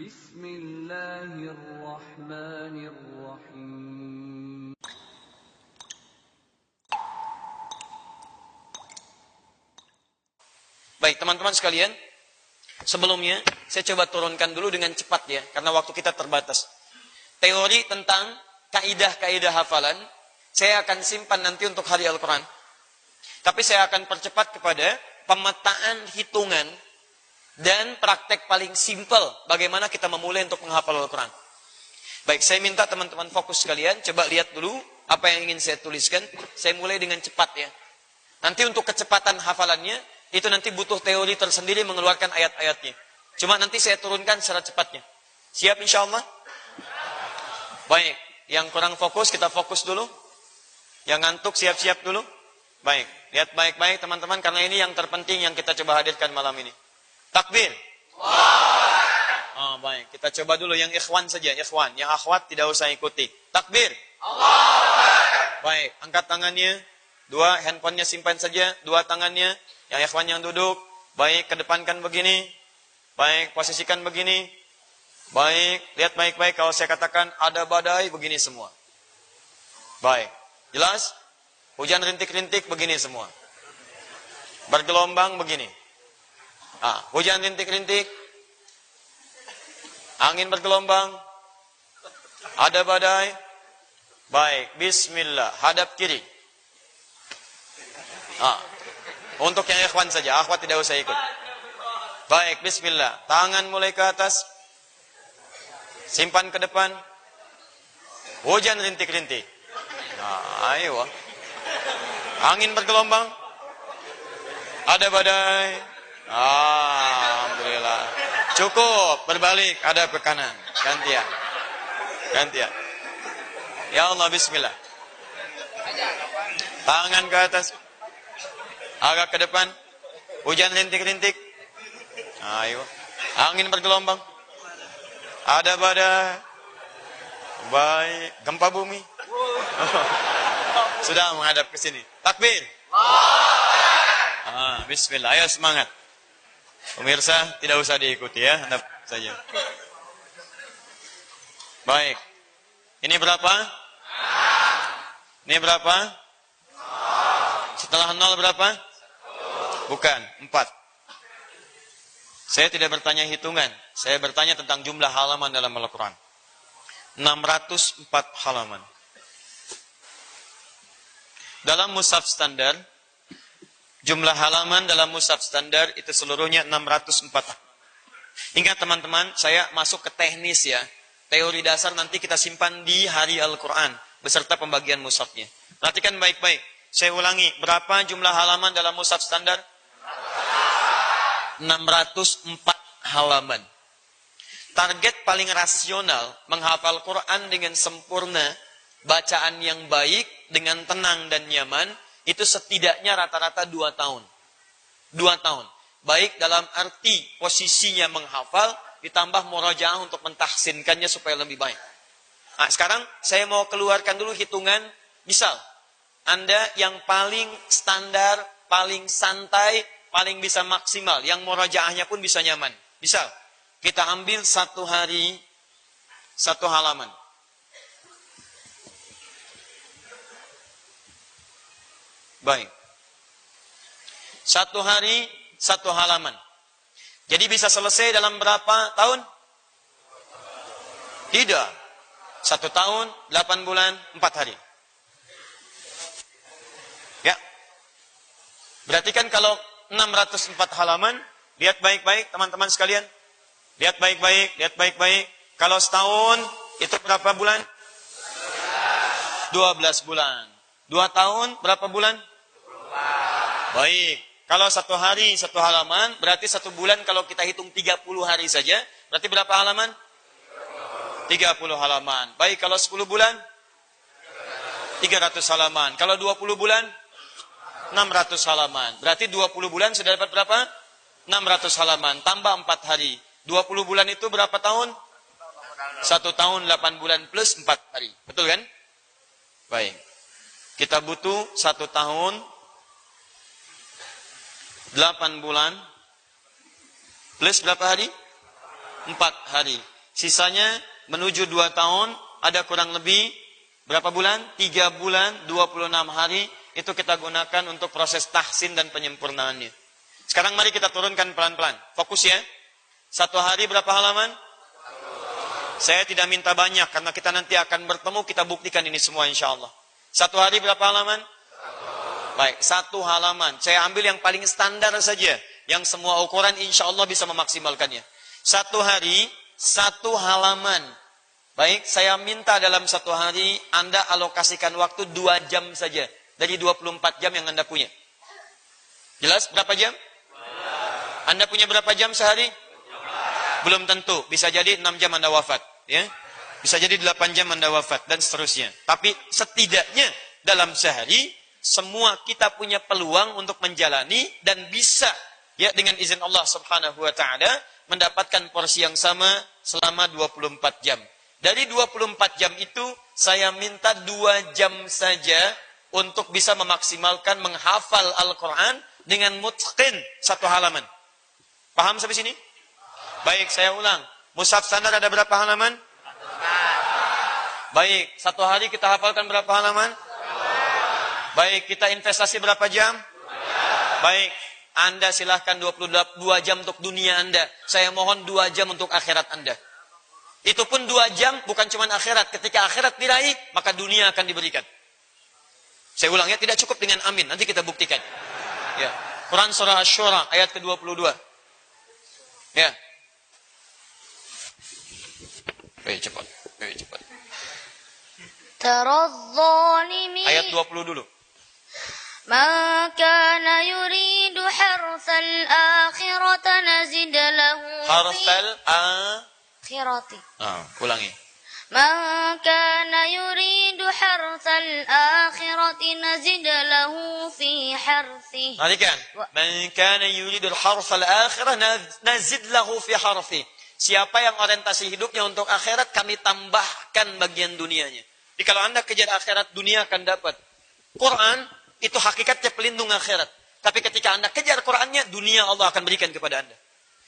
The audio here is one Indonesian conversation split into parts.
Bismillahirrahmanirrahim. Baik, teman-teman sekalian, sebelumnya saya coba turunkan dulu dengan cepat ya, karena waktu kita terbatas. Teori tentang kaidah-kaidah hafalan, saya akan simpan nanti untuk hari Al-Quran. Tapi saya akan percepat kepada pemetaan hitungan dan praktek paling simpel bagaimana kita memulai untuk menghafal Al-Quran. Baik, saya minta teman-teman fokus sekalian, coba lihat dulu apa yang ingin saya tuliskan. Saya mulai dengan cepat ya. Nanti untuk kecepatan hafalannya, itu nanti butuh teori tersendiri mengeluarkan ayat-ayatnya. Cuma nanti saya turunkan secara cepatnya. Siap insya Allah? Baik, yang kurang fokus kita fokus dulu. Yang ngantuk siap-siap dulu. Baik, lihat baik-baik teman-teman, karena ini yang terpenting yang kita coba hadirkan malam ini. Takbir. Oh, baik, kita coba dulu yang ikhwan saja, ikhwan. Yang akhwat tidak usah ikuti. Takbir. Baik, angkat tangannya. Dua, handphonenya simpan saja. Dua tangannya. Yang ikhwan yang duduk. Baik, kedepankan begini. Baik, posisikan begini. Baik, lihat baik-baik. Kalau saya katakan ada badai, begini semua. Baik, jelas? Hujan rintik-rintik, begini semua. Bergelombang, begini. Hujan rintik-rintik. Angin bergelombang. Ada badai. Baik, bismillah. Hadap kiri. Untuk yang ikhwan saja, akhwat tidak usah ikut. Baik, bismillah. Tangan mulai ke atas. Simpan ke depan. Hujan rintik-rintik. Ayo. Angin bergelombang. Ada badai. Alhamdulillah. Cukup, berbalik, ada ke kanan. Gantian. Gantian. Ya Allah, bismillah. Tangan ke atas. Agak ke depan. Hujan rintik-rintik. Ayo. Angin bergelombang. Ada badai. Baik. Gempa bumi. Sudah menghadap ke sini. Takbir. Bismillah. Ayo semangat. Pemirsa tidak usah diikuti ya. Hadap saja. Baik. Ini berapa? Ini berapa? Setelah 0 berapa? Bukan, 4. Saya tidak bertanya hitungan. Saya bertanya tentang jumlah halaman dalam Al-Quran. 604 halaman. Dalam mushaf standar, jumlah halaman dalam mushaf standar itu seluruhnya 604. Ingat teman-teman, saya masuk ke teknis ya. Teori dasar nanti kita simpan di hari Al-Quran beserta pembagian mushafnya. Perhatikan baik-baik. Saya ulangi, berapa jumlah halaman dalam mushaf standar? 604 halaman. Target paling rasional menghafal Quran dengan sempurna, bacaan yang baik, dengan tenang dan nyaman, itu setidaknya rata-rata 2 tahun. 2 tahun. Baik dalam arti posisinya menghafal, ditambah murajaah untuk mentahsinkannya supaya lebih baik. Sekarang saya mau keluarkan dulu hitungan. Misal, Anda yang paling standar, paling santai, paling bisa maksimal, yang murajaahnya pun bisa nyaman. Misal, kita ambil 1 hari, 1 halaman. Baik. 1 hari, 1 halaman. Jadi bisa selesai dalam berapa tahun? Tidak. 1 tahun, 8 bulan, 4 hari. Ya. Berarti kan kalau 604 halaman, lihat baik-baik teman-teman sekalian. Lihat baik-baik, lihat baik-baik. Kalau setahun, itu berapa bulan? 12 bulan. 2 tahun, berapa bulan? Baik. Kalau 1 hari, 1 halaman, berarti 1 bulan kalau kita hitung 30 hari saja, berarti berapa halaman? 30 halaman. Baik, kalau 10 bulan? 300 halaman. Kalau 20 bulan? 600 halaman. Berarti 20 bulan sudah dapat berapa? 600 halaman. Tambah 4 hari. 20 bulan itu berapa tahun? 1 tahun 8 bulan plus 4 hari. Betul kan? Baik. Kita butuh 1 tahun 8 bulan plus berapa hari? hari. Sisanya menuju 2 tahun, ada kurang lebih berapa bulan? 3 bulan, 26 hari. Itu kita gunakan untuk proses tahsin dan penyempurnaannya. Sekarang mari kita turunkan pelan-pelan. Fokus ya. 1 hari berapa halaman? Saya tidak minta banyak, karena kita nanti akan bertemu, kita buktikan ini semua insya Allah. 1 hari berapa halaman? Baik, 1 halaman. Saya ambil yang paling standar saja, yang semua ukuran insya Allah bisa memaksimalkannya. 1 hari, 1 halaman. Baik, saya minta dalam 1 hari, Anda alokasikan waktu 2 jam saja. Dari 24 jam yang Anda punya. Jelas berapa jam? Anda punya berapa jam sehari? Belum tentu. Bisa jadi 6 jam Anda wafat. Ya, bisa jadi 8 jam Anda wafat dan seterusnya. Tapi setidaknya dalam sehari semua kita punya peluang untuk menjalani dan bisa ya dengan izin Allah Subhanahu wa taala mendapatkan porsi yang sama selama 24 jam. Dari 24 jam itu saya minta 2 jam saja untuk bisa memaksimalkan menghafal Al-Qur'an dengan mutqin 1 halaman. Paham sampai sini? Baik, saya ulang. Mushaf standar ada berapa halaman? Baik, 1 hari kita hafalkan berapa halaman? Baik, kita investasi berapa jam? Baik, Anda silahkan 22 jam untuk dunia Anda. Saya mohon 2 jam untuk akhirat Anda. Itu pun 2 jam bukan cuma akhirat. Ketika akhirat diraih, maka dunia akan diberikan. Saya ulang ya, tidak cukup dengan amin. Nanti kita buktikan. Ya. Quran surah Asy-Syura ayat ke-22. Ya. Cepat. Ayat 20 dulu. Man kana yuridu harsal akhirati nazid lahu Harsal akhirati. Ulangi. Man kana yuridu harsal akhirati nazid lahu fi harthi. Perhatikan. Man kana yuridu harsal akhirah nazid lahu fi harthi. Siapa yang orientasi hidupnya untuk akhirat, kami tambahkan bagian dunianya. Jadi kalau Anda kejar akhirat, dunia akan dapat. Quran itu hakikatnya pelindung akhirat. Tapi ketika Anda kejar Qurannya, dunia Allah akan berikan kepada Anda.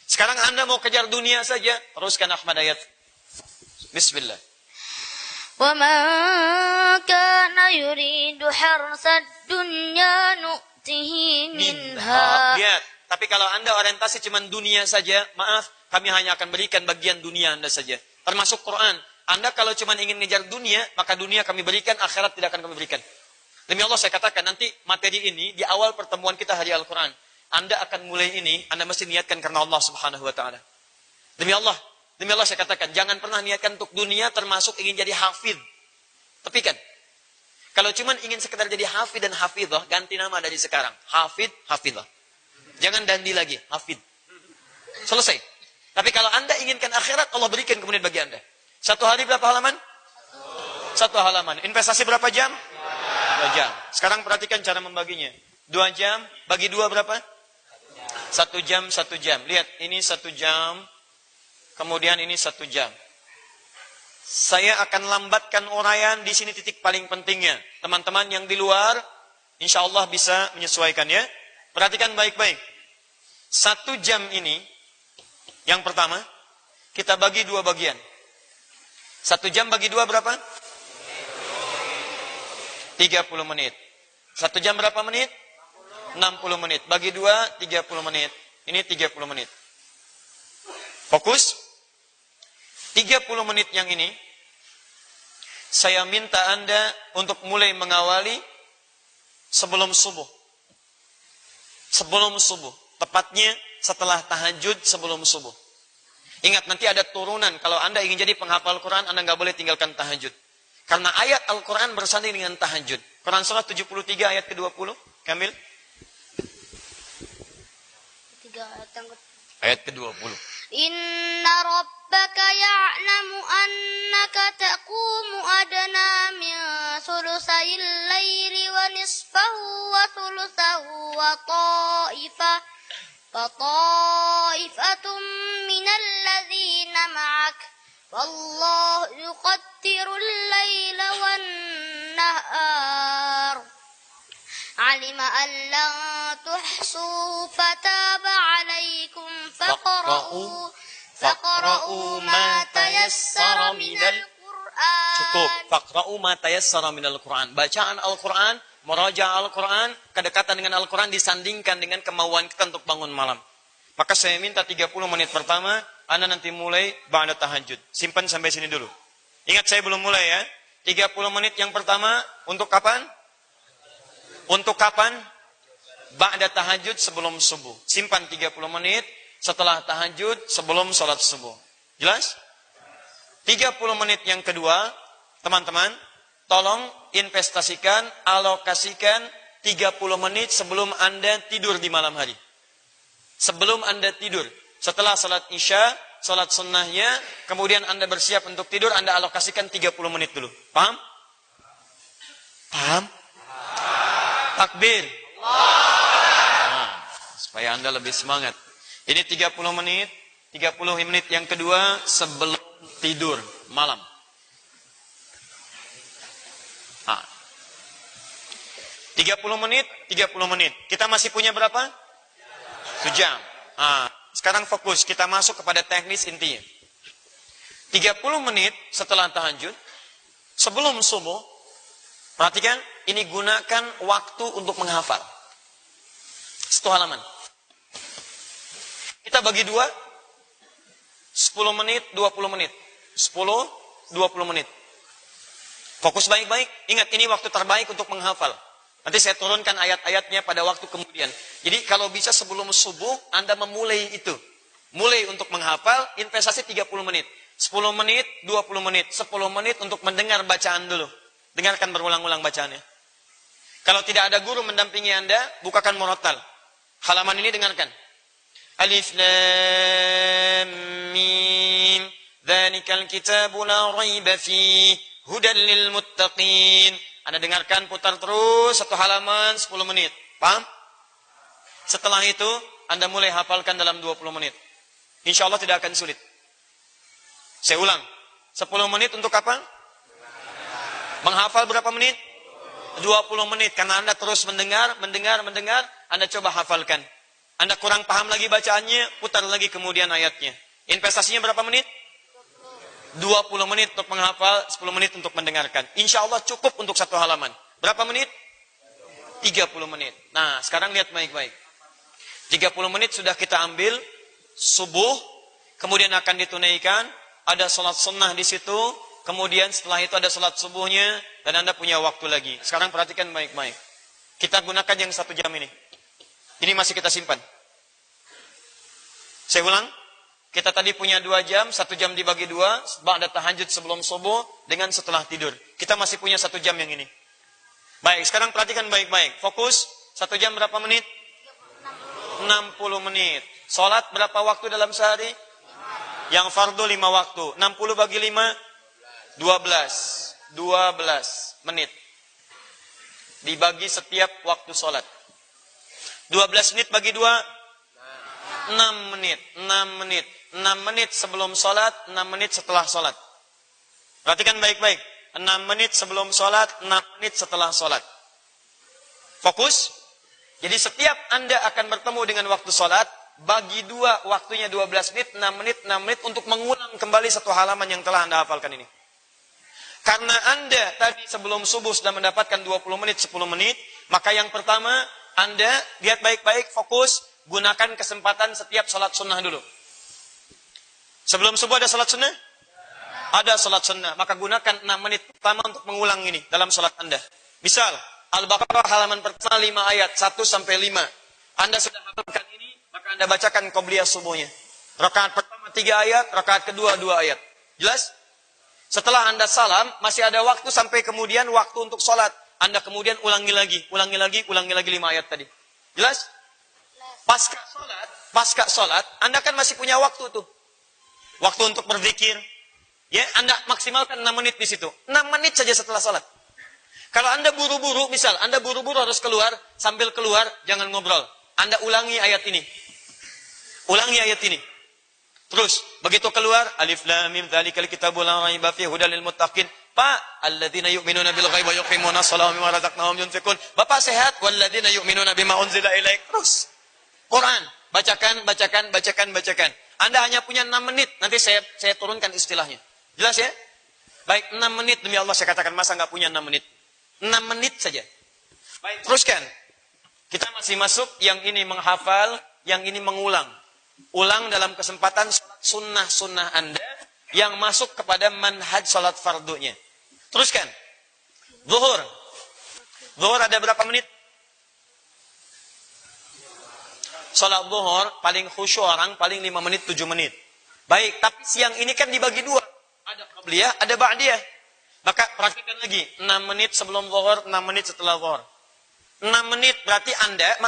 Sekarang Anda mau kejar dunia saja, teruskan Ahmad ayat. Bismillah. Wa man kana yuridu harsad dunya nu'tihi minha. Lihat, tapi kalau Anda orientasi cuma dunia saja, maaf, kami hanya akan berikan bagian dunia Anda saja. Termasuk Quran. Anda kalau cuma ingin ngejar dunia, maka dunia kami berikan, akhirat tidak akan kami berikan. Demi Allah saya katakan, nanti materi ini, di awal pertemuan kita hari Al-Quran, Anda akan mulai ini, Anda mesti niatkan karena Allah Subhanahu wa ta'ala. Demi Allah saya katakan, jangan pernah niatkan untuk dunia, termasuk ingin jadi hafidh. Tepikan. Kalau cuma ingin sekedar jadi hafidh dan hafidhah, ganti nama dari sekarang. Hafidh, hafidhah. Jangan dandi lagi, hafidh. Selesai. Tapi kalau Anda inginkan akhirat, Allah berikan kemudian bagi Anda. 1 hari berapa halaman? 1 halaman. Investasi berapa jam? 2 jam. Sekarang perhatikan cara membaginya. 2 jam, bagi 2 berapa? 1 jam, 1 jam. Lihat, ini 1 jam. Kemudian ini 1 jam. Saya akan lambatkan uraian, di sini titik paling pentingnya. Teman-teman yang di luar, insya Allah bisa menyesuaikan ya. Perhatikan baik-baik. 1 jam ini, yang pertama, kita bagi 2 bagian. 1 jam bagi 2 berapa? 30 menit. 1 jam berapa menit? 60 menit. Bagi 2, 30 menit. Ini 30 menit. Fokus. 30 menit yang ini, saya minta Anda untuk mulai mengawali sebelum subuh. Sebelum subuh. Tepatnya setelah tahajud sebelum subuh. Ingat, nanti ada turunan. Kalau Anda ingin jadi penghafal Quran, Anda nggak boleh tinggalkan tahajud. Karena ayat Al-Quran bersanding dengan tahajud. Quran surah 73 ayat ke-20. Kamil. Ayat ke-20. Inna rabbaka ya'lamu annaka taqumu adna min sulusayil layli wa nisfahu wa sulusahu wa ta'ifatum minal ladhina ma'ak wallahu yuqaddirul layla wan nahar alima an lan tuhsu fataba alaikum faqra'u فاقرؤوا ما تيسر من القرآن. Cukup. Faqra'u ma tayassara minal Qur'an. Bacaan Al-Qur'an, meraja Al-Qur'an, kedekatan dengan Al-Qur'an disandingkan dengan kemauan kita untuk bangun malam. Maka saya minta 30 menit pertama, Anda nanti mulai ba'da tahajud. Simpan sampai sini dulu. Ingat saya belum mulai ya. 30 menit yang pertama untuk kapan? Untuk kapan? Ba'da tahajud sebelum subuh. Simpan 30 menit setelah tahajud sebelum sholat subuh. Jelas? 30 menit yang kedua, teman-teman, tolong investasikan, alokasikan 30 menit sebelum Anda tidur di malam hari. Sebelum Anda tidur, setelah salat Isya, salat sunnahnya, kemudian Anda bersiap untuk tidur, Anda alokasikan 30 menit dulu. Paham? Paham? Takbir. Nah, supaya Anda lebih semangat. Ini 30 menit, 30 menit yang kedua sebelum tidur malam. 30 menit, 30 menit. Kita masih punya berapa? 1 jam. Sekarang fokus, kita masuk kepada teknis intinya. 30 menit setelah tahajud, sebelum subuh, perhatikan, ini gunakan waktu untuk menghafal. 1 halaman. Kita bagi 2, 10 menit, 20 menit. 10, 20 menit. Fokus baik-baik. Ingat, ini waktu terbaik untuk menghafal. Nanti saya turunkan ayat-ayatnya pada waktu kemudian. Jadi kalau bisa sebelum subuh, Anda memulai itu. Mulai untuk menghafal, investasi 30 menit. 10 menit, 20 menit. 10 menit untuk mendengar bacaan dulu. Dengarkan berulang-ulang bacaannya. Kalau tidak ada guru mendampingi Anda, bukakan murattal. Halaman ini dengarkan. Alif Lam Mim. Dzalikal kitabu la raiba fihi hudan lil muttaqin. Anda dengarkan, putar terus 1 halaman 10 menit. Paham? Setelah itu, Anda mulai hafalkan dalam 20 menit. Insya Allah tidak akan sulit. Saya ulang. 10 menit untuk apa? Menghafal berapa menit? 20 menit. Karena Anda terus mendengar. Anda coba hafalkan. Anda kurang paham lagi bacaannya, putar lagi kemudian ayatnya. Investasinya berapa menit? 20 menit untuk menghafal, 10 menit untuk mendengarkan. Insya Allah cukup untuk 1 halaman. Berapa menit? 30 menit. Nah, sekarang lihat baik-baik. 30 menit sudah kita ambil, subuh, kemudian akan ditunaikan, ada sholat sunnah di situ, kemudian setelah itu ada sholat subuhnya, dan Anda punya waktu lagi. Sekarang perhatikan baik-baik. Kita gunakan yang 1 jam ini. Ini masih kita simpan. Saya ulang. Kita tadi punya 2 jam, 1 jam dibagi 2, ba'da tahajud sebelum subuh, dengan setelah tidur. Kita masih punya 1 jam yang ini. Baik, sekarang perhatikan baik-baik. Fokus, 1 jam berapa menit? 60 menit. Sholat berapa waktu dalam sehari? Yang fardu 5 waktu. 60 bagi 5? 12 menit. Dibagi setiap waktu sholat. 12 menit bagi 2? 6 menit. 6 menit sebelum sholat, 6 menit setelah sholat. Perhatikan baik-baik. 6 menit sebelum sholat, 6 menit setelah sholat. Fokus. Jadi setiap Anda akan bertemu dengan waktu sholat, bagi 2, waktunya 12 menit, 6 menit untuk mengulang kembali 1 halaman yang telah Anda hafalkan ini. Karena Anda tadi sebelum subuh sudah mendapatkan 20 menit, 10 menit, maka yang pertama, Anda lihat baik-baik, fokus, gunakan kesempatan setiap sholat sunnah dulu. Sebelum subuh ada sholat sunnah? Ada sholat sunnah. Maka gunakan 6 menit pertama untuk mengulang ini dalam sholat Anda. Misal, Al-Baqarah halaman pertama 5 ayat, 1-5. Anda sudah hafalkan ini, maka Anda bacakan qobliyah subuhnya. Rakaat pertama 3 ayat, rakaat kedua 2 ayat. Jelas? Setelah Anda salam, masih ada waktu sampai kemudian waktu untuk sholat. Anda kemudian ulangi lagi 5 ayat tadi. Jelas? Pasca sholat, Anda kan masih punya waktu tuh. Waktu untuk berzikir. Ya, Anda maksimalkan 6 menit di situ. 6 menit saja setelah sholat. Kalau Anda buru-buru, misal Anda buru-buru harus keluar, sambil keluar jangan ngobrol. Anda ulangi ayat ini. Terus, begitu keluar, Alif Lam Mim dzalikal kitabu la raiba fihi hudal lil muttaqin. Pak, alladzina yu'minuna bil ghaibi wa yuqimuna sholata wa mimma razaqnahum yunfiqun. Bapak sehat, walladzina yu'minuna bima unzila ilaik. Terus Quran, bacakan. Anda hanya punya 6 menit. Nanti saya turunkan istilahnya. Jelas ya? Baik, 6 menit demi Allah saya katakan, masa nggak punya 6 menit? 6 menit saja. Baik, teruskan. Kita masih masuk yang ini menghafal, yang ini mengulang. Ulang dalam kesempatan sunnah-sunnah Anda yang masuk kepada manhaj salat fardunya. Teruskan. Zuhur. Zuhur ada berapa menit? Salat zuhur paling khusyuk orang paling 5 menit 7 menit. Baik, tapi siang ini kan dibagi 2. Ada qabliyah, ada ba'diyah. Maka praktikkan lagi 6 menit sebelum zuhur, 6 menit setelah zuhur. 6 menit berarti Anda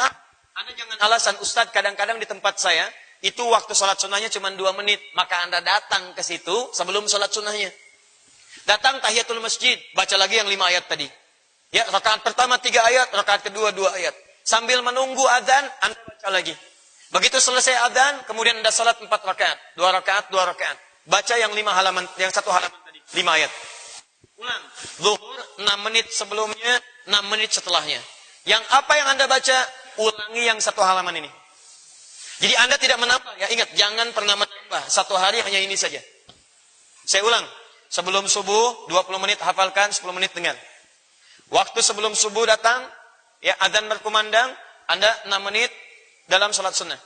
jangan alasan Ustadz kadang-kadang di tempat saya itu waktu salat sunnahnya cuma 2 menit, maka Anda datang ke situ sebelum salat sunnahnya. Datang tahiyatul masjid, baca lagi yang 5 ayat tadi. Ya, rakaat pertama 3 ayat, rakaat kedua 2 ayat. Sambil menunggu azan, Anda baca lagi. Begitu selesai azan, kemudian Anda salat 4 rakaat. 2 rakaat, 2 rakaat. Baca yang 5 halaman, yang 1 halaman tadi. 5 ayat. Ulang. Zuhur, 6 menit sebelumnya, 6 menit setelahnya. Yang apa yang Anda baca, ulangi yang 1 halaman ini. Jadi Anda tidak menambah. Ya ingat, jangan pernah menambah. 1 hari hanya ini saja. Saya ulang. Sebelum subuh, 20 menit hafalkan, 10 menit dengar. Waktu sebelum subuh datang, ya azan berkumandang, Anda 6 menit dalam salat sunnah.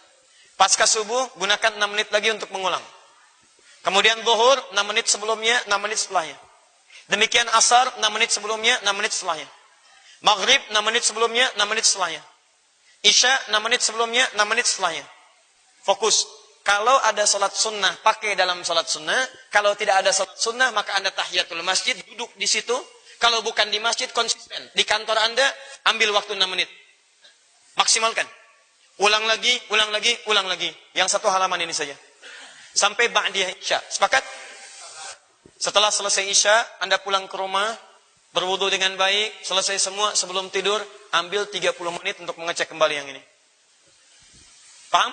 Pasca subuh, gunakan 6 menit lagi untuk mengulang. Kemudian zuhur, 6 menit sebelumnya, 6 menit setelahnya. Demikian asar, 6 menit sebelumnya, 6 menit setelahnya. Maghrib, 6 menit sebelumnya, 6 menit setelahnya. Isya, 6 menit sebelumnya, 6 menit setelahnya. Fokus. Kalau ada salat sunnah, pakai dalam salat sunnah. Kalau tidak ada salat sunnah, maka Anda tahiyatul masjid, duduk di situ. Kalau bukan di masjid, konsisten. Di kantor Anda, ambil waktu 6 menit. Maksimalkan. Ulang lagi, ulang lagi, ulang lagi. Yang 1 halaman ini saja. Sampai ba'diyah isya. Sepakat? Setelah selesai isya, Anda pulang ke rumah, berwudu dengan baik, selesai semua, sebelum tidur, ambil 30 menit untuk mengecek kembali yang ini. Paham?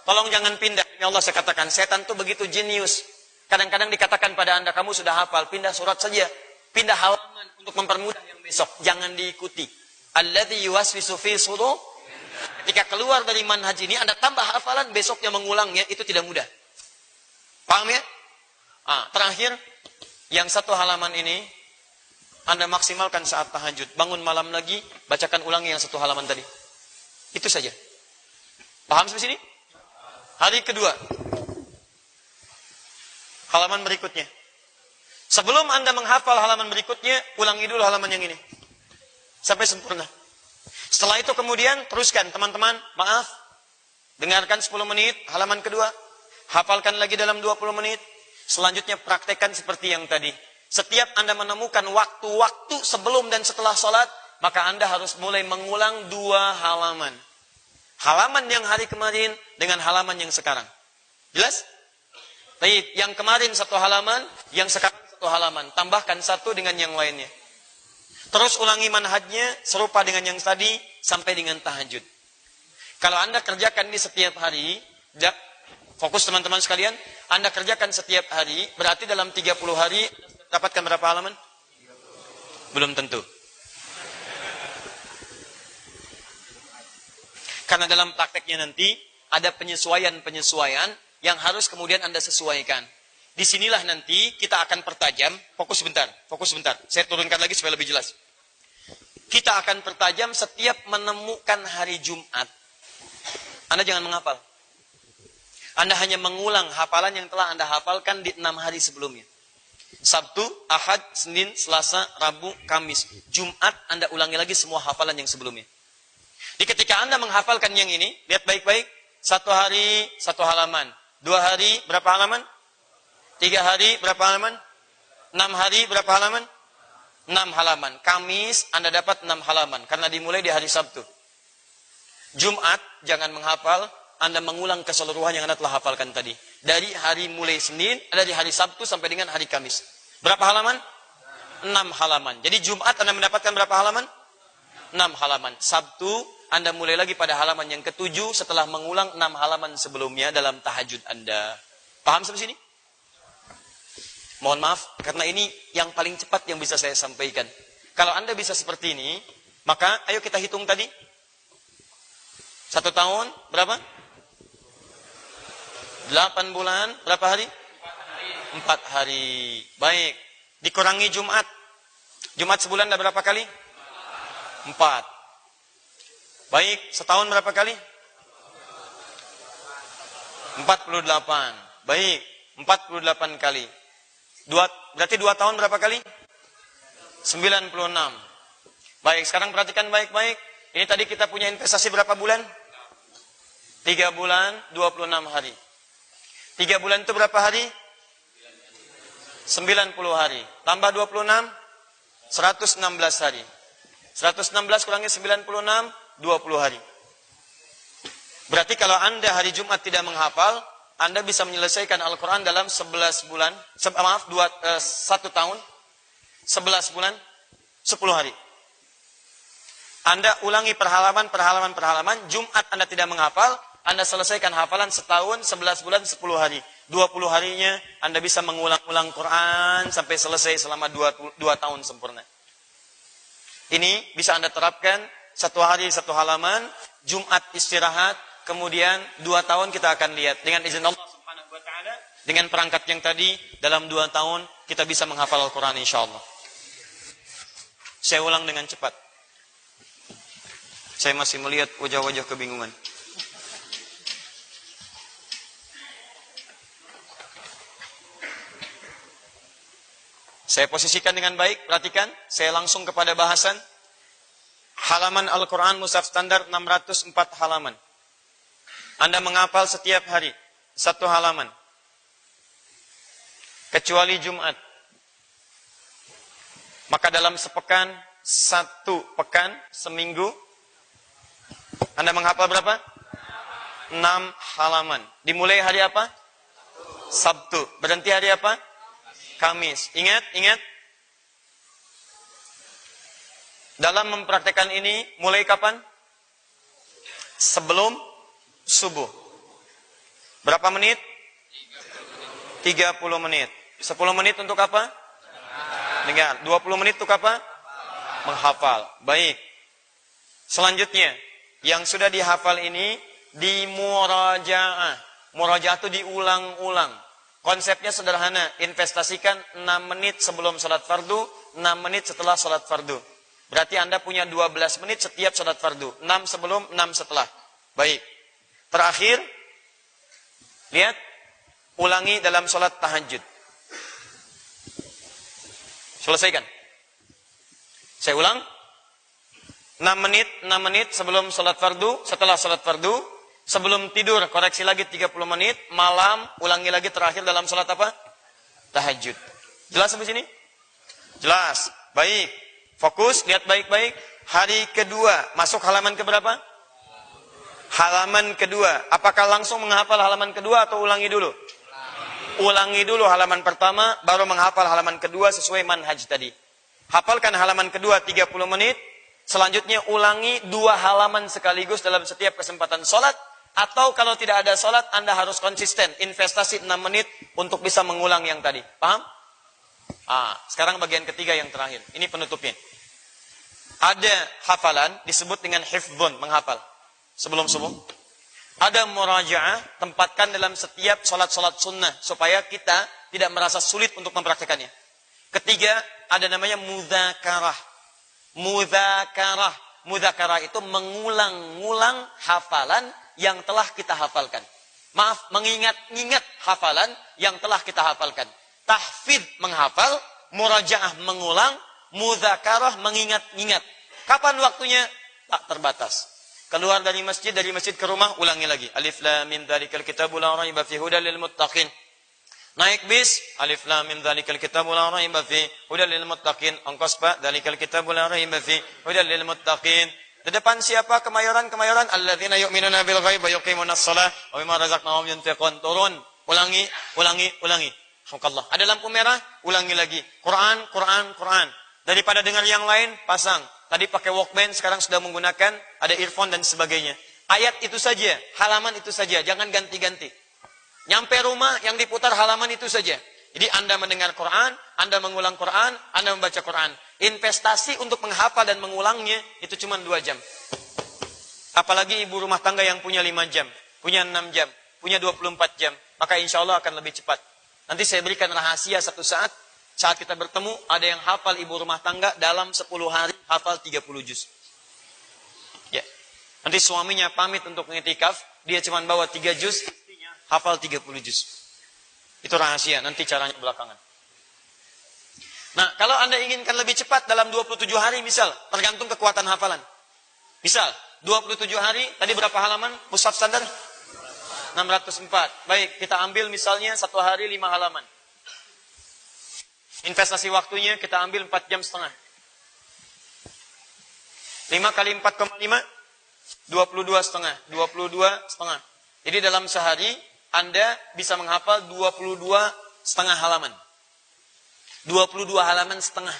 Tolong jangan pindah. Ya Allah, saya katakan, setan itu begitu jenius. Kadang-kadang dikatakan pada Anda, kamu sudah hafal, pindah surat saja. Pindah halaman untuk mempermudah yang besok. Jangan diikuti. Alladzi yuwaswisu fi sudur. Ketika keluar dari manhaj ini, Anda tambah hafalan, besoknya mengulangnya, itu tidak mudah. Paham ya? Terakhir, yang 1 halaman ini, Anda maksimalkan saat tahajud. Bangun malam lagi, bacakan ulangi yang 1 halaman tadi. Itu saja. Paham sampai sini? Hari kedua. Halaman berikutnya. Sebelum Anda menghafal halaman berikutnya, ulangi dulu halaman yang ini. Sampai sempurna. Setelah itu kemudian, teruskan teman-teman. Maaf. Dengarkan 10 menit, halaman kedua. Hafalkan lagi dalam 20 menit. Selanjutnya praktekkan seperti yang tadi. Setiap Anda menemukan waktu-waktu sebelum dan setelah sholat, maka Anda harus mulai mengulang 2 halaman. Halaman yang hari kemarin dengan halaman yang sekarang. Jelas? Baik, yang kemarin 1 halaman, yang sekarang 1 halaman. Tambahkan 1 dengan yang lainnya. Terus ulangi manhajnya serupa dengan yang tadi sampai dengan tahajud. Kalau Anda kerjakan di setiap hari, fokus teman-teman sekalian, Anda kerjakan setiap hari, berarti dalam 30 hari dapatkan berapa halaman? Belum tentu. Karena dalam prakteknya nanti ada penyesuaian-penyesuaian yang harus kemudian Anda sesuaikan. Disinilah nanti kita akan pertajam. Fokus sebentar. Saya turunkan lagi supaya lebih jelas. Kita akan pertajam setiap menemukan hari Jumat. Anda jangan menghafal. Anda hanya mengulang hafalan yang telah Anda hafalkan di 6 hari sebelumnya. Sabtu, Ahad, Senin, Selasa, Rabu, Kamis. Jumat Anda ulangi lagi semua hafalan yang sebelumnya. Jadi ketika Anda menghafalkan yang ini, lihat baik-baik. 1 hari, 1 halaman. 2 hari, berapa halaman? 3 hari, berapa halaman? 6 hari, berapa halaman? 6 halaman. Kamis, Anda dapat 6 halaman. Karena dimulai di hari Sabtu. Jumat, jangan menghafal. Anda mengulang keseluruhan yang Anda telah hafalkan tadi. Dari hari mulai Senin, dari hari Sabtu sampai dengan hari Kamis. Berapa halaman? 6 halaman. Jadi Jumat Anda mendapatkan berapa halaman? 6 halaman. Sabtu, Anda mulai lagi pada halaman yang ke-7 setelah mengulang 6 halaman sebelumnya dalam tahajud Anda. Paham sampai sini? Mohon maaf, karena ini yang paling cepat yang bisa saya sampaikan. Kalau Anda bisa seperti ini, maka ayo kita hitung tadi. 1 tahun, berapa? 8 bulan, berapa hari? 4 hari. Baik. Dikurangi Jumat. Jumat sebulan ada berapa kali? 4. Baik, setahun berapa kali? 48. Baik, 48 kali. Berarti 2 tahun berapa kali? 96. Baik, sekarang perhatikan baik-baik. Ini tadi kita punya investasi berapa bulan? 3 bulan, 26 hari. 3 bulan itu berapa hari? 90 hari. Tambah 26, 116 hari. 116 kurangi 96, 20 hari. Berarti kalau Anda hari Jumat tidak menghafal, Anda bisa menyelesaikan Al-Quran dalam 11 bulan, 1 tahun, 11 bulan, 10 hari. Anda ulangi perhalaman, Jumat Anda tidak menghafal, Anda selesaikan hafalan setahun, 11 bulan, 10 hari. 20 harinya Anda bisa mengulang-ulang Quran sampai selesai selama 2 tahun sempurna. Ini bisa Anda terapkan 1 hari 1 halaman, Jumat istirahat, kemudian 2 tahun kita akan lihat. Dengan izin Allah Subhanahu wa Ta'ala, dengan perangkat yang tadi, dalam 2 tahun kita bisa menghafal Al-Quran insyaAllah. Saya ulang dengan cepat. Saya masih melihat wajah-wajah kebingungan. Saya posisikan dengan baik, perhatikan. Saya langsung kepada bahasan. Halaman Al-Quran Mushaf standar 604 halaman. Anda menghafal setiap hari 1 halaman. Kecuali Jumat. Maka dalam sepekan, 1 pekan, seminggu, Anda menghafal berapa? 6 halaman. Dimulai hari apa? Sabtu. Berhenti hari apa? Kamis. Ingat. Dalam mempraktekkan ini, mulai kapan? Sebelum subuh. Berapa menit? 30 menit. 10 menit untuk apa? Dengar. 20 menit untuk apa? Menghafal. Baik. Selanjutnya, yang sudah dihafal ini di murajaah. Murajaah itu diulang-ulang. Konsepnya sederhana, investasikan 6 menit sebelum sholat fardu, 6 menit setelah sholat fardu. Berarti Anda punya 12 menit setiap sholat fardu. 6 sebelum, 6 setelah. Baik. Terakhir, lihat, ulangi dalam sholat tahajud. Selesaikan. Saya ulang. 6 menit sebelum sholat fardu, setelah sholat fardu. Sebelum tidur, koreksi lagi 30 menit. Malam, ulangi lagi terakhir dalam sholat apa? Tahajud. Jelas sampai sini? Jelas. Baik. Fokus, lihat baik-baik. Hari kedua, masuk halaman keberapa? Halaman kedua. Apakah langsung menghafal halaman kedua atau ulangi dulu? Ulangi dulu halaman pertama, baru menghafal halaman kedua sesuai manhaj tadi. Hafalkan halaman kedua 30 menit. Selanjutnya ulangi 2 halaman sekaligus dalam setiap kesempatan sholat. Atau kalau tidak ada sholat, Anda harus konsisten. Investasi 6 menit untuk bisa mengulang yang tadi. Paham? Sekarang bagian ketiga yang terakhir. Ini penutupnya. Ada hafalan disebut dengan hifdzun, menghafal. Sebelum subuh. Ada murajaah, tempatkan dalam setiap sholat-sholat sunnah. Supaya kita tidak merasa sulit untuk mempraktekannya. Ketiga, ada namanya mudzakarah. Mudzakarah itu mengulang-ulang hafalan yang telah kita hafalkan. Maaf, mengingat-ingat hafalan yang telah kita hafalkan. Tahfidz menghafal, murajaah mengulang, mudzakarah mengingat-ingat. Kapan waktunya? Tak terbatas. Keluar dari masjid ke rumah, ulangi lagi. Alif lam mim dzalikal kitabu la raiba fihi hudal lil muttaqin. Naik bis, alif lam mim dzalikal kitabu la raiba fihi hudal lil muttaqin. Ongkos Pak, dzalikal kitabu la raiba fihi hudal lil muttaqin. Di depan siapa? Kemayoran. Alladzina yu'minuna bil ghaib wa yuqimunas shalah wa mimma razaqnahum yunfiqun. Turun. Ulangi. Alhamdulillah. Ada lampu merah, ulangi lagi. Quran. Daripada dengar yang lain, pasang. Tadi pakai Walkman, sekarang sudah menggunakan ada earphone dan sebagainya. Ayat itu saja, halaman itu saja, jangan ganti-ganti. Nyampe rumah yang diputar halaman itu saja. Jadi Anda mendengar Quran, Anda mengulang Quran, Anda membaca Quran. Investasi untuk menghafal dan mengulangnya itu cuma 2 jam. Apalagi ibu rumah tangga yang punya 5 jam, punya 6 jam, punya 24 jam. Maka insya Allah akan lebih cepat. Nanti saya berikan rahasia satu saat kita bertemu, ada yang hafal ibu rumah tangga dalam 10 hari, hafal 30 juz. Ya. Nanti suaminya pamit untuk ngitikaf, dia cuma bawa 3 juz, istrinya hafal 30 juz. Itu rahasia, nanti caranya belakangan. Nah, kalau Anda inginkan lebih cepat dalam 27 hari misal, tergantung kekuatan hafalan. Misal, 27 hari, tadi berapa halaman? Mushaf standar? 604. Baik, kita ambil misalnya 1 hari 5 halaman. Investasi waktunya kita ambil 4 jam setengah. 5 kali 4,5? 22 setengah. 22 setengah. Jadi dalam sehari, Anda bisa menghafal 22 setengah halaman. 22 halaman setengah.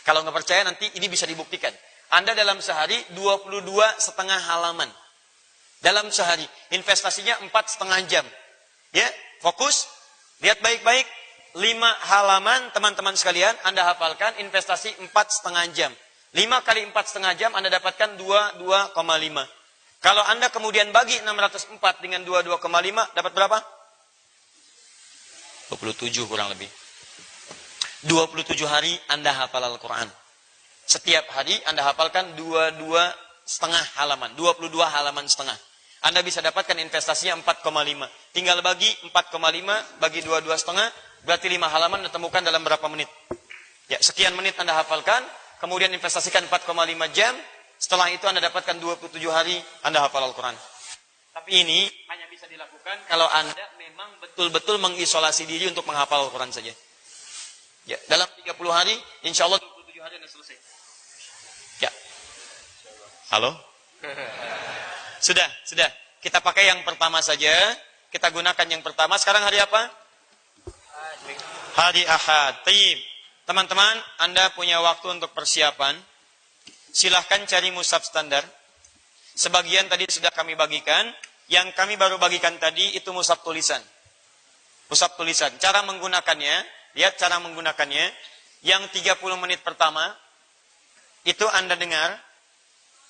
Kalau nggak percaya nanti ini bisa dibuktikan. Anda dalam sehari 22 setengah halaman. Dalam sehari. Investasinya 4,5 jam. Ya, fokus. Lihat baik-baik. 5 halaman teman-teman sekalian Anda hafalkan, investasi 4,5 jam. 5 kali 4,5 jam Anda dapatkan 22,5. Kalau Anda kemudian bagi 604 dengan 22,5 dapat berapa? 27 kurang lebih. 27 hari Anda hafal Al-Quran. Setiap hari Anda hafalkan 22 setengah halaman. 22 halaman setengah. Anda bisa dapatkan investasinya 4,5. Tinggal bagi 4,5 bagi 22 setengah. Berarti 5 halaman Anda temukan dalam berapa menit? Ya, sekian menit Anda hafalkan, kemudian investasikan 4,5 jam, setelah itu Anda dapatkan 27 hari Anda hafal Al-Quran. Tapi ini hanya bisa dilakukan kalau Anda memang betul-betul mengisolasi diri untuk menghafal Al-Quran saja. Ya, dalam 30 hari, insya Allah 27 hari Anda selesai. Ya. Halo? Sudah. Kita pakai yang pertama saja. Kita gunakan yang pertama. Sekarang hari apa? Hari Ahad. Taib. Teman-teman, Anda punya waktu untuk persiapan. Silahkan cari mushaf standar. Sebagian tadi sudah kami bagikan. Yang kami baru bagikan tadi itu mushaf tulisan. Mushaf tulisan. Cara menggunakannya, lihat cara menggunakannya. Yang 30 menit pertama, itu Anda dengar,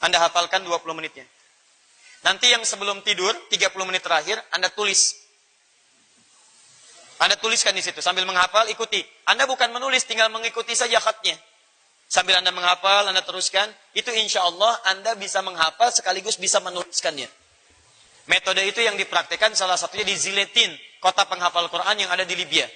Anda hafalkan 20 menitnya. Nanti yang sebelum tidur, 30 menit terakhir, Anda tulis. Anda tuliskan di situ sambil menghafal, ikuti. Anda bukan menulis, tinggal mengikuti saja khatnya. Sambil Anda menghafal, Anda teruskan. Itu insya Allah Anda bisa menghafal sekaligus bisa menuliskannya. Metode itu yang dipraktikkan salah satunya di Ziletin, kota penghafal Quran yang ada di Libya.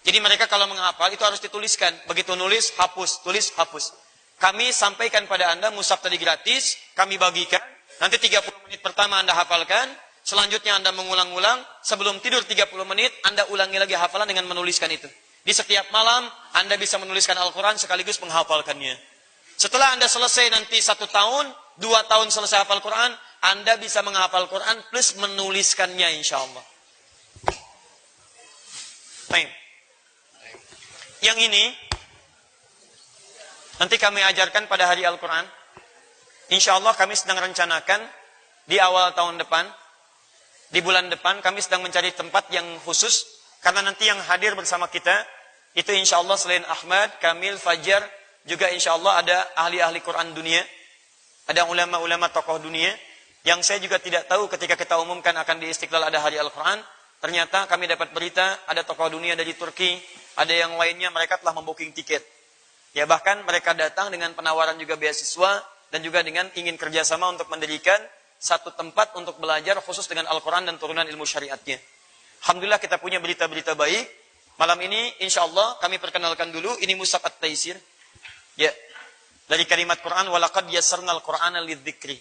Jadi mereka kalau menghafal itu harus dituliskan. Begitu nulis, hapus, tulis, hapus. Kami sampaikan pada Anda mushaf tadi gratis, kami bagikan. Nanti 30 menit pertama Anda hafalkan. Selanjutnya Anda mengulang-ulang, sebelum tidur 30 menit, Anda ulangi lagi hafalan dengan menuliskan itu. Di setiap malam, Anda bisa menuliskan Al-Quran sekaligus menghafalkannya. Setelah Anda selesai nanti 1 tahun, 2 tahun selesai hafal Quran, Anda bisa menghafal Quran plus menuliskannya insya Allah. Baik. Yang ini, nanti kami ajarkan pada hari Al-Quran. Insya Allah kami sedang rencanakan di awal tahun depan, di bulan depan kami sedang mencari tempat yang khusus, karena nanti yang hadir bersama kita, itu insya Allah selain Ahmad, Kamil, Fajar, juga insya Allah ada ahli-ahli Quran dunia, ada ulama-ulama tokoh dunia, yang saya juga tidak tahu ketika kita umumkan akan di Istiqlal ada hari Al-Quran, ternyata kami dapat berita, ada tokoh dunia dari Turki, ada yang lainnya, mereka telah membooking tiket. Ya bahkan mereka datang dengan penawaran juga beasiswa, dan juga dengan ingin kerjasama untuk mendirikan satu tempat untuk belajar khusus dengan Al-Quran dan turunan ilmu syariatnya. Alhamdulillah kita punya berita-berita baik. Malam ini insya Allah kami perkenalkan dulu. Ini Mushaf At-Taisir. Ya. Dari kalimat Quran. Walaqad yassarnal Qur'ana lidzikri.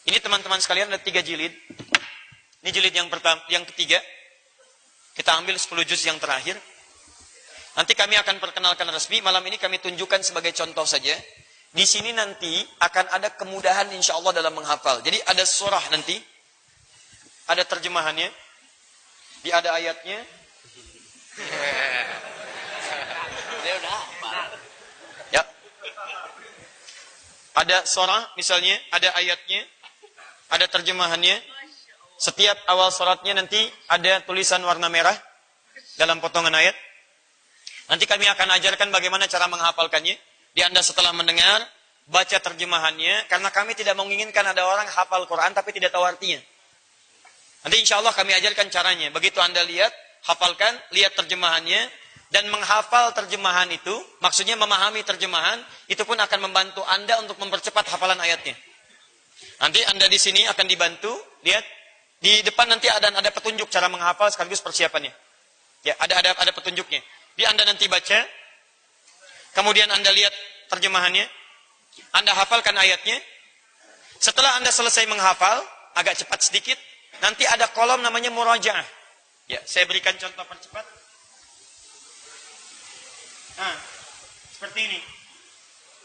Ini teman-teman sekalian ada 3 jilid. Ini jilid yang pertama, yang ketiga. Kita ambil 10 juz yang terakhir. Nanti kami akan perkenalkan resmi. Malam ini kami tunjukkan sebagai contoh saja. Di sini nanti akan ada kemudahan insya Allah dalam menghafal. Jadi ada surah nanti, ada terjemahannya, ada ayatnya. Ya. Ada surah misalnya, ada ayatnya, ada terjemahannya. Setiap awal suratnya nanti ada tulisan warna merah dalam potongan ayat. Nanti kami akan ajarkan bagaimana cara menghafalkannya. Di Anda setelah mendengar, baca terjemahannya, karena kami tidak menginginkan ada orang hafal Quran tapi tidak tahu artinya. Nanti insya Allah kami ajarkan caranya. Begitu Anda lihat, hafalkan, lihat terjemahannya, dan menghafal terjemahan itu, maksudnya memahami terjemahan, itu pun akan membantu Anda untuk mempercepat hafalan ayatnya. Nanti Anda di sini akan dibantu, lihat, di depan nanti ada petunjuk cara menghafal sekaligus persiapannya. Ya, ada petunjuknya. Di Anda nanti baca, kemudian Anda lihat terjemahannya, Anda hafalkan ayatnya. Setelah Anda selesai menghafal, agak cepat sedikit, nanti ada kolom namanya murajaah. Ya, saya berikan contoh percepat. Nah, seperti ini.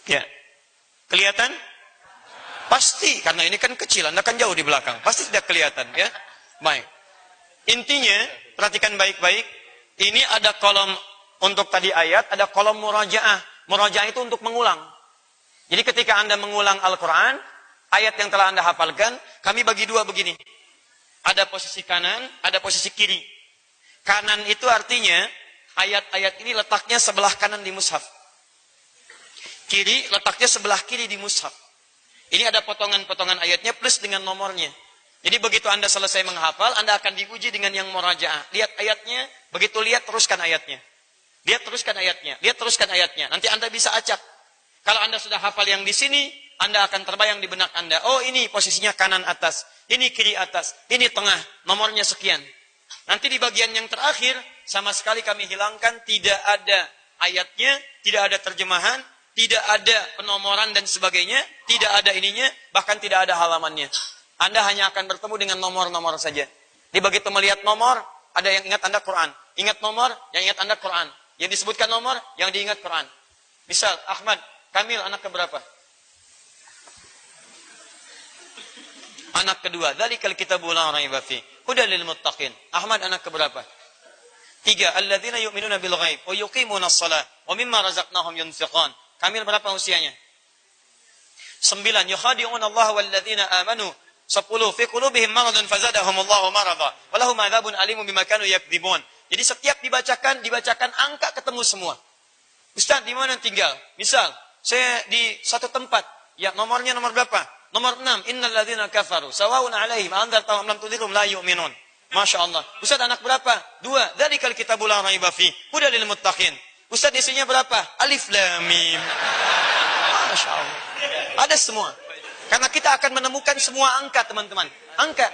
Ya, kelihatan? Pasti, karena ini kan kecil, Anda kan jauh di belakang. Pasti tidak kelihatan, ya. Baik. Intinya, perhatikan baik-baik. Ini ada kolom untuk tadi ayat, ada kolom murajaah. Murajaah itu untuk mengulang. Jadi ketika Anda mengulang Al-Quran, ayat yang telah Anda hafalkan, kami bagi dua begini. Ada posisi kanan, ada posisi kiri. Kanan itu artinya, ayat-ayat ini letaknya sebelah kanan di mushaf. Kiri letaknya sebelah kiri di mushaf. Ini ada potongan-potongan ayatnya plus dengan nomornya. Jadi begitu Anda selesai menghafal, Anda akan diuji dengan yang murajaah. Lihat ayatnya, begitu lihat teruskan ayatnya. Lihat teruskan ayatnya, lihat teruskan ayatnya. Nanti Anda bisa acak. Kalau Anda sudah hafal yang di sini, Anda akan terbayang di benak Anda. Oh, ini posisinya kanan atas, ini kiri atas, ini tengah, nomornya sekian. Nanti di bagian yang terakhir, sama sekali kami hilangkan, tidak ada ayatnya, tidak ada terjemahan, tidak ada penomoran dan sebagainya, tidak ada ininya, bahkan tidak ada halamannya. Anda hanya akan bertemu dengan nomor-nomor saja. Di begitu melihat nomor, ada yang ingat Anda Quran. Ingat nomor, yang ingat Anda Quran. Yang disebutkan nomor, yang diingat Quran. Misal, Ahmad, Kamil anak keberapa? Anak kedua. Dzalikal kitabu la raiba fi hudal lil muttaqin. Ahmad anak keberapa? 3. Alladzina yu'minuna bil ghaib wa yuqimunas shalah wa mimma razaqnahum yunfiqun. Kamil berapa usianya? 9. Yukhadi'una Allah wal ladzina amanu. 10. Fi qulubihim maradun fazadahumullahu marada wa lahum adzabun alimun bima kanu yakdzibun. Jadi setiap dibacakan angka ketemu semua. Ustaz, di mana tinggal? Misal, saya di satu tempat. Ya, nomornya nomor berapa? Nomor 6. Innal ladzina kafaru sawa'un 'alaihim anzartahum lam tudhirhum la yu'minun. Masya Allah. Ustaz, anak berapa? 2. Dzalikal kitabu la raiba fi hudal lil muttaqin. Ustaz, isinya berapa? Alif lam mim. Masya Allah. Ada semua. Karena kita akan menemukan semua angka, teman-teman. Angka.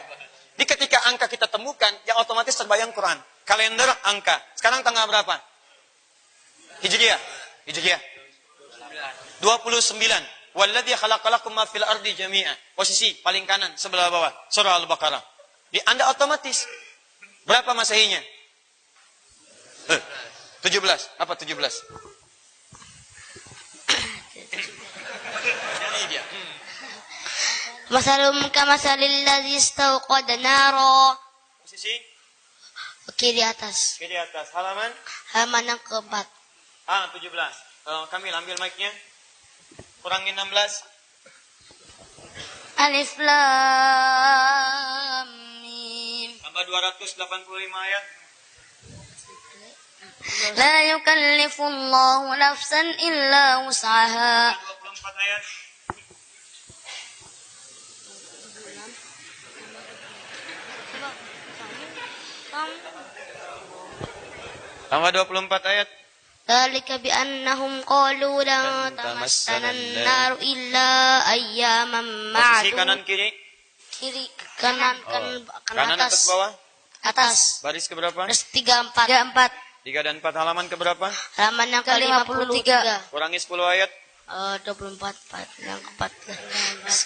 Di ketika angka kita temukan, yang otomatis terbayang Quran. Kalender angka. Sekarang tanggal berapa? Hijriah. 29. Walladzi khalaqalakum ma fil ardi jami'a. Posisi paling kanan sebelah bawah. Surah Al-Baqarah. Di Anda otomatis. Berapa Masehinya? 17. Apa 17? Ini dia. Masalum kamasalil ladzi istauqada nara. Posisi Kiri atas. kiri atas. Halaman Yang keempat. 17. Kami ambil mic-nya. Kurangin 16. Alif lam mim. Tambah 285 ayat. La yukallifullahu nafsan illa wus'aha. 24 ayat. Tambah 24 ayat. Dzalika bi annahum qalu la tamassana an-nar illa ayyaman Posisi ma'dud. kanan kiri. Kiri kanan Kanan atas atas. bawah. Atas. Baris ke berapa? Terus 34. 3 dan 4. Halaman ke berapa? Halaman yang ke-53. Kurangi 10 ayat. 24 yang ke-14.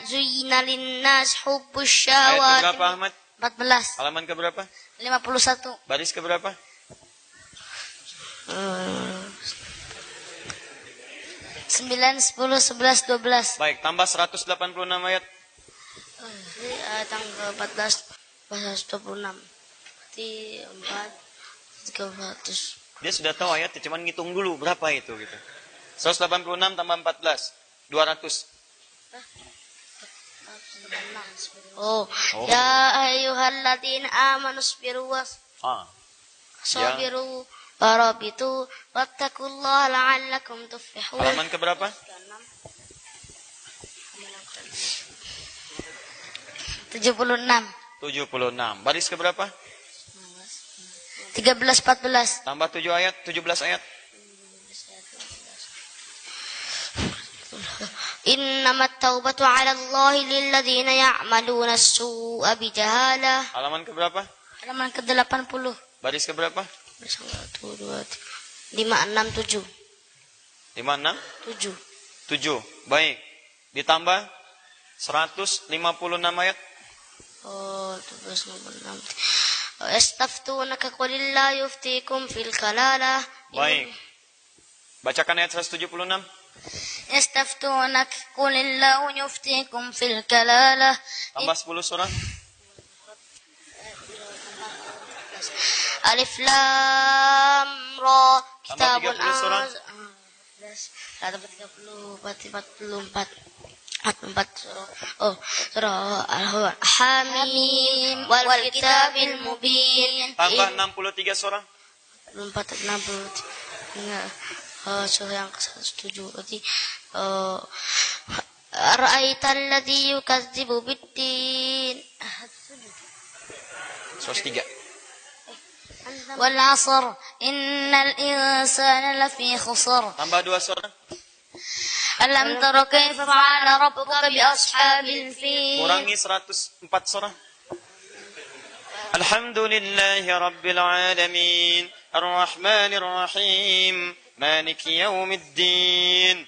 Zuyyina linnas hubbus Ayat ke syahawati. berapa Ahmad? 14. Halaman ke berapa? 51. Baris ke berapa? 9, 10, 11, 12. Baik, tambah 186 ayat. Tanggal 14, 26. 4, 300. Dia sudah tahu ayat, cuman ngitung dulu berapa itu gitu. 186 tambah 14, 200. Oh. Ya ayyuhalladzina amanu sabiru sabiru warabitu wattaqullaha la'allakum tuflihun. Halaman ke berapa? 76. 76. Baris keberapa? 13, 14. Tambah 7 ayat, 17 ayat. Innamat taubatu 'ala Allahi lilladzina ya'maluna as-su'a bijahalah. Halaman keberapa? Halaman ke-80. Baris keberapa? 1 2 3 5 6 7. 5, 6, 7. 7. Baik. Ditambah 156 ayat. Oh, 76. Yastaftunaka qulillahu yuftikum fil kalalah. Baik. Bacakan ayat 176. Yastaftunak qulillahu yuftikum fil kalalah. Tambah 10 surah. Alif lam ra. Tambah 30 surah. 44 surah. Oh, surah Al-Hamim wal kitabil mubin. Tambah 63 surah. 44 surah yang ke-7 berarti Ra'aital ladzi yukadzibu biddin. 103. Wal 'asr innal insana lafi khusr. Tambah 2 surah. Alam tara kaifa fa'ala rabbuka bi ashabil fil. Kurangi 104 surah. Alhamdulillahi rabbil alamin. Ar-Rahmanir Rahim. Maliki yaumiddin.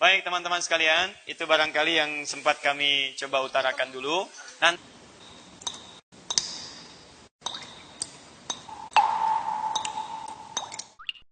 Baik teman-teman sekalian, itu barangkali yang sempat kami coba utarakan dulu. Nanti